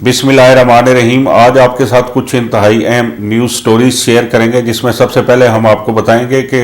बिस्मिल्लाहिर्रहमानिर्रहीम। आज आपके साथ कुछ इंतहाई अहम न्यूज़ स्टोरीज शेयर करेंगे, जिसमें सबसे पहले हम आपको बताएंगे कि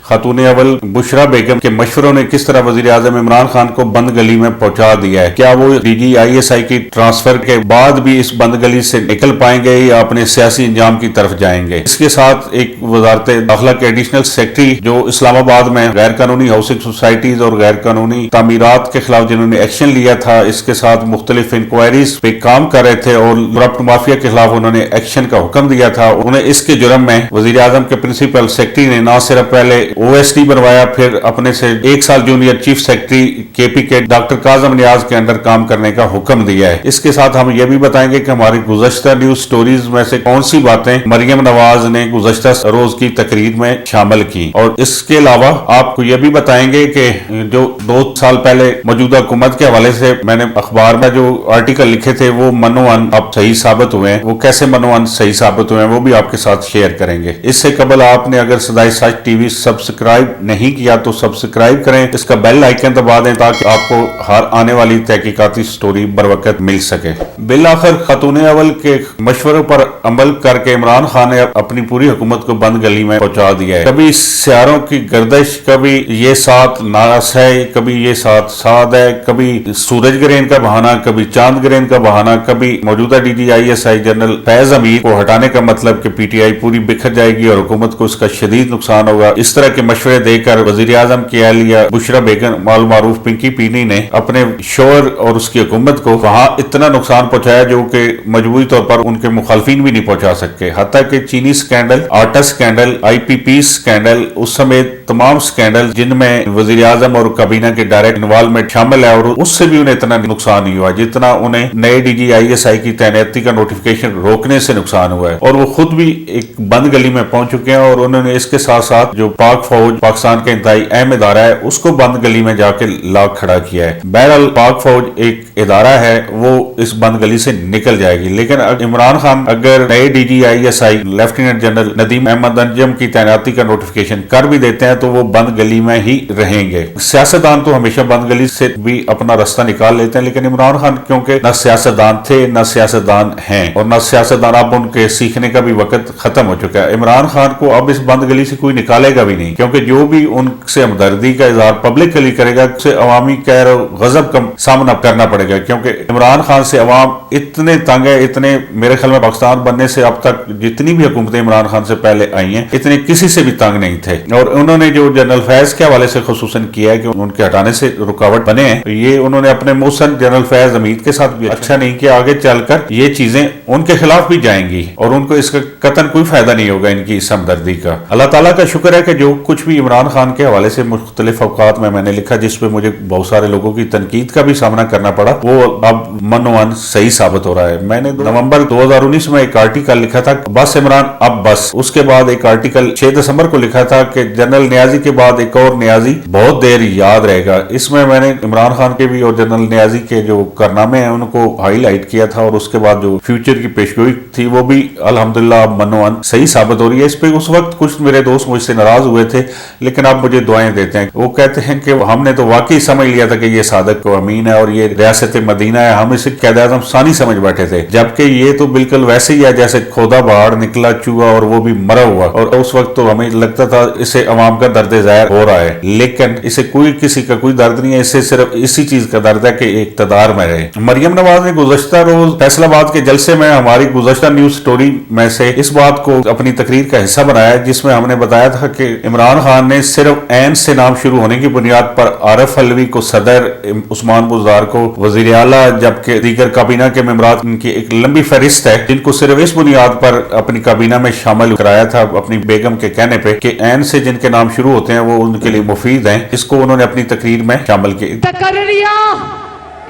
खातून अव्वल बुशरा बेगम के मशवरों ने किस तरह वजीर आज़म इमरान खान को बंद गली में पहुंचा दिया है। क्या वो DGISI की ट्रांसफर के बाद भी इस बंद गली से निकल पाएंगे या अपने सियासी इंजाम की तरफ जाएंगे। इसके साथ एक वजारत दाखिला के एडिशनल सेक्रेटरी जो इस्लामाबाद में गैर कानूनी हाउसिंग सोसाइटीज और गैर कानूनी तामीरात के खिलाफ जिन्होंने एक्शन लिया था, इसके साथ मुख्तलिफ इंक्वायरीज पे काम कर रहे थे और करप्ट माफिया के खिलाफ उन्होंने एक्शन का हुक्म दिया था। उन्हें इसके जुर्म में वजीर आजम के प्रिंसिपल सेक्रेटरी ने न सिर्फ पहले OSD बनवाया, फिर अपने से 1 साल जूनियर चीफ सेक्रेटरी KP के डॉक्टर काजम नियाज के अंडर काम करने का हुक्म दिया है। इसके साथ हम ये भी बताएंगे कि हमारी गुज़श्ता न्यूज स्टोरीज में से कौन सी बातें मरियम नवाज ने गुज़श्ता रोज की तकरीर में शामिल की, और इसके अलावा आपको यह भी बताएंगे कि जो 2 साल पहले मौजूदा हुकूमत के हवाले से मैंने अखबार में जो आर्टिकल लिखे थे वो मनोअन अब सही साबित हुए हैं। वो कैसे मनोअन सही साबित हुए हैं वो भी आपके साथ शेयर करेंगे। इससे कबल आपने अगर सदाई सच TV सब्सक्राइब नहीं किया तो सब्सक्राइब करें, इसका बेल आइकन दबा दें ताकि आपको हर आने वाली तहकीकाती स्टोरी बर वक्त मिल सके। बिल आखिर खातून अव्वल के मशवरों पर अमल करके इमरान खान ने अपनी पूरी हुकूमत को बंद गली में पहुंचा दिया है। कभी सियारों की गर्दिश, कभी ये साथ नास है, कभी ये साथ साद है, कभी सूरज ग्रहण का बहाना, कभी चांद ग्रहण का बहाना, कभी मौजूदा DGISI जनरल फैज अमीर को हटाने का मतलब कि PTI पूरी बिखर जाएगी और हुकूमत को इसका शदीद नुकसान होगा। इस तरह के मशवरे देकर वजीर आजम की अहलिया बुशरा बेगम माल मारूफ पिंकी पीनी ने अपने शोहर और उसकी हुकूमत को वहां इतना नुकसान पहुंचाया जो कि मजबूरी तौर पर उनके मुखालफिन भी नहीं पहुंचा सके। हत्ता कि चीनी स्कैंडल, आटा स्कैंडल, IPP स्कैंडल, उस समेत तमाम स्कैंडल जिनमें वजीर आजम और काबीना के डायरेक्ट इन्वॉल्वमेंट शामिल है, और उससे भी उन्हें इतना नुकसान नहीं हुआ जितना उन्हें नए DGISI की तैनाती का नोटिफिकेशन रोकने से नुकसान हुआ है। और वो खुद भी एक बंद गली में पहुंच चुके हैं और उन्होंने इसके साथ साथ जो पाक फौज पाकिस्तान का इंतहाई अहम इदारा है उसको बंद गली में जाके लाक खड़ा किया है। बहरहाल पाक फौज एक इदारा है, वो इस बंद गली से निकल जाएगी, लेकिन इमरान खान अगर नए DGISI lieutenant general Nadeem Ahmed Anjum की तैनाती का नोटिफिकेशन कर भी देते हैं तो वो बंद गली में ही रहेंगे। सियासतदान तो हमेशा बंद गली से भी अपना रास्ता निकाल लेते हैं, लेकिन इमरान खान क्योंकि न सियासतदान थे न सियासतदान हैं और न सियासतदान, अब उनके सीखने का भी वक्त खत्म हो चुका है। इमरान खान को अब इस बंद गली से कोई निकालेगा भी नहीं, क्योंकि जो भी उनसे हमदर्दी का इजहार पब्लिकली करेगा उसे अवामी कहर और गजब का सामना करना पड़ेगा, क्योंकि इमरान खान से अवाम इतने तंग है, इतने मेरे ख्याल में पाकिस्तान बनने से अब तक जितनी भी हुकूमतें इमरान खान से पहले आई हैं इतने किसी से भी तंग नहीं थे। और उन्होंने जो जनरल फैज के हवाले से खुसूसन किया है कि उनके हटाने से रुकावट बने हैं, ये उन्होंने अपने मुसन जनरल फैज हमीद के साथ भी अच्छा नहीं किया। आगे चलकर ये चीजें उनके खिलाफ भी जाएंगी और उनको इसका कतन कोई फायदा नहीं होगा इनकी इस हमदर्दी का। अल्लाह ताला का शुक्र है कि जो कुछ भी इमरान खान के हवाले से मुख्तलिफ अवकात में मैंने लिखा, जिसपे मुझे बहुत सारे लोगों की तनकीद का भी सामना करना पड़ा, वो अब मनोअन सही साबित हो रहा है। मैंने नवंबर 2019 में एक आर्टिकल लिखा था, बस इमरान अब बस। उसके बाद एक आर्टिकल 6 दिसंबर को लिखा था कि जनरल नियाजी के बाद एक और नियाजी बहुत देर याद रहेगा। इसमें मैंने इमरान खान के भी और जनरल नियाजी के जो कारनामे हैं उनको हाईलाइट किया था, और उसके बाद जो फ्यूचर की पेशगोई थी वो भी अल्हम्दुलिल्लाह मनोअन सही साबित हो रही है। इस पे उस वक्त कुछ मेरे दोस्त मुझसे नाराज हुए थे, लेकिन अब मुझे दुआएं देते हैं। वो कहते हैं कि हमने तो वाकई समझ लिया था कि ये सादक को अमीन है और ये रियासत मदीना है, हम इसे क़ायद-ए-आज़म सानी समझ बैठे थे, जबकि ये तो बिल्कुल वैसे ही है जैसे खोदा बाहर निकला चूहा और वो भी मरा हुआ। और उस वक्त तो हमें लगता था इसे अवाम का दर्द ज़ाहिर हो रहा है, लेकिन इसे कोई किसी का कोई दर्द नहीं है, इससे सिर्फ इसी चीज का दर्द है कि इक़्तिदार में रहे। मरियम नवाज ने गुज़श्ता रोज फैसलाबाद के जलसे में हमारी गुज़श्ता न्यूज स्टोरी में से इस बात को अपनी तकरीर का हिस्सा बनाया, जिसमें हमने बताया था कि इमरान खान ने सिर्फ ऐन से नाम शुरू होने की बुनियाद पर आरिफ अलवी को सदर, उस्मान बुज़दार को वज़ीर आला, जबकि दीगर काबीना के मेंबरात की एक लंबी फहरिस्त है जिनको सिर्फ इस बुनियाद पर अपनी काबीना में शामिल कराया था अपनी बेगम के कहने पे कि ऐन से जिनके नाम शुरू होते हैं वो उनके लिए मुफीद हैं। इसको उन्होंने अपनी तकरीर में शामिल किया। तकर्रियां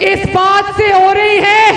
इस बात से हो रही है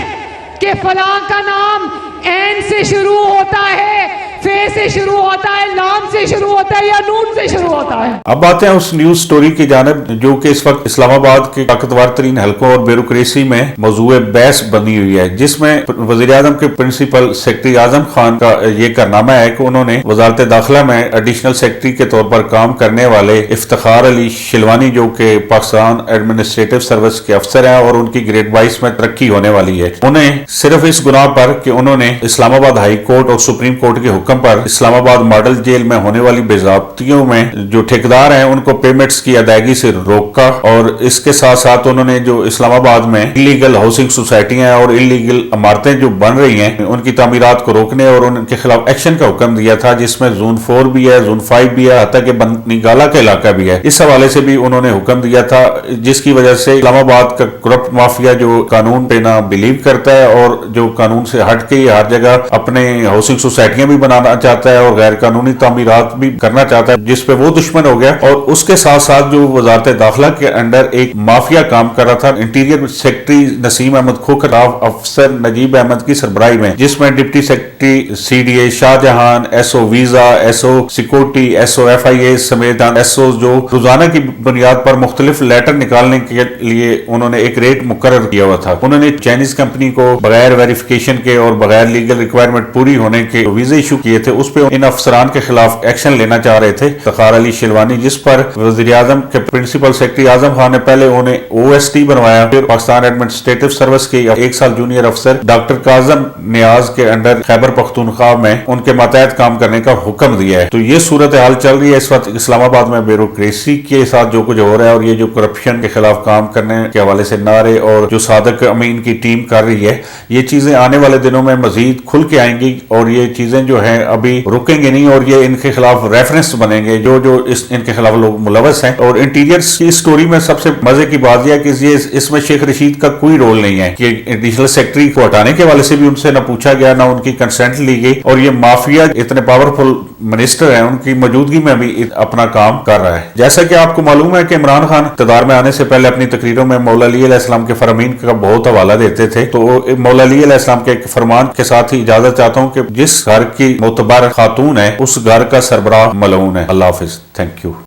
कि फलां का नाम ऐन से शुरू होता है, फे से शुरू होता है, लाम से शुरू होता है या नून से शुरू होता है। अब आते हैं उस न्यूज स्टोरी की जानब जो कि इस वक्त इस्लामाबाद के ताकतवर तरीन हलकों और ब्यूरोक्रेसी में मौजूए बहस बनी हुई है, जिसमें वज़ीर-ए-आज़म के प्रिंसिपल सेक्रेटरी आजम खान का ये कारनामा है कि उन्होंने वजारत दाखिला में एडिशनल सेक्रेटरी के तौर पर काम करने वाले इफ्तिखार अली शिलवानी, जो कि पाकिस्तान एडमिनिस्ट्रेटिव सर्विस के अफसर हैं और उनकी ग्रेड 22 में तरक्की होने वाली है, उन्हें सिर्फ इस गुनाह पर कि उन्होंने इस्लामाबाद हाई कोर्ट और सुप्रीम कोर्ट के हुक्म पर इस्लामाबाद मॉडल जेल में होने वाली बेज़ाब्तियों में जो ठेकेदार हैं उनको पेमेंट्स की अदायगी से रोका, और इसके साथ साथ उन्होंने जो इस्लामाबाद में इलीगल हाउसिंग सोसाइटियां और इलीगल इमारतें जो बन रही हैं उनकी तामीरात को रोकने और उनके खिलाफ एक्शन का हुक्म दिया था, जिसमें जोन 4 भी है, जोन 5 भी है, हत्ता के बंदी गाला का इलाका भी है। इस हवाले से भी उन्होंने हुक्म दिया था, जिसकी वजह से इस्लामाबाद का करप्ट माफिया जो कानून पे ना बिलीव करता है और जो कानून से हट के हर जगह अपने हाउसिंग सोसाइटियां भी बनाना चाहता है और गैर कानूनी तामीरात भी करना चाहता है, जिसपे वो दुश्मन हो गया। और उसके साथ साथ जो वजारत दाखिला के अंडर एक माफिया काम कर रहा था, इंटीरियर सेक्रेटरी नसीम अहमद खोखर अफसर नजीब अहमद की सरबराही में, जिसमें deputy secretary CDA Shahjahan, SO visa, SO security, SO FIA समेत एसओ जो रोजाना की बुनियाद पर मुख्तलिफ लेटर निकालने के लिए उन्होंने एक रेट मुकर्रर किया हुआ था। उन्होंने चाइनीज कंपनी को बगैर वेरिफिकेशन के और बगैर लीगल रिक्वायरमेंट पूरी होने के वीजे इशू किए थे, उस पर इन अफसरान के खिलाफ एक्शन लेना चाह रहे थे इफ्तिखार अली शिलवानी, जिस पर वज़ीर-ए-आज़म के प्रिंसिपल सेक्रेटरी आजम खान ने पहले उन्हें OST बनवाया, फिर पाकिस्तान एडमिनिस्ट्रेटिव सर्विस के 1 साल जूनियर अफसर डॉक्टर काजम नियाज के अंडर खैबर पख्तूनख्वा में उनके मातहत काम करने का हुक्म दिया है। तो ये सूरत हाल चल रही है इस वक्त इस्लामाबाद में ब्यूरोक्रेसी के साथ जो कुछ हो रहा है, और ये जो करप्शन के खिलाफ काम करने के हवाले से नारे और जो सादक अमीन की टीम कर रही है, ये चीजें आने वाले दिनों में मजीद खुल के आएंगी और ये चीजें जो है अभी रुकेंगे नहीं और ये इनके खिलाफ रेफरेंस बनेंगे जो इनके खिलाफ लोग मुलवस हैं। और इंटीरियर की स्टोरी में सबसे मजे की बात यह है कि ये इसमें शेख रशीद का कोई रोल नहीं है कि एडिशनल सेक्रेटरी को हटाने के वाले से भी उनसे न पूछा गया, ना उनकी कंसेंट ली गई, और ये माफिया इतने पावरफुल मिनिस्टर हैं, उनकी मौजूदगी में भी अपना काम कर रहा है। जैसा कि आपको मालूम है कि इमरान खान इक़्तिदार में आने से पहले अपनी तकरीरों में मौला अली अलैहिस्सलाम के फरमीन का बहुत हवाला देते थे, तो मौला अली अलैहिस्सलाम के एक फरमान के साथ ही इजाजत चाहता हूँ कि जिस घर की मोतबर खातून है उस घर का सरबराह मलऊन है। अल्लाह हाफिज। Thank you.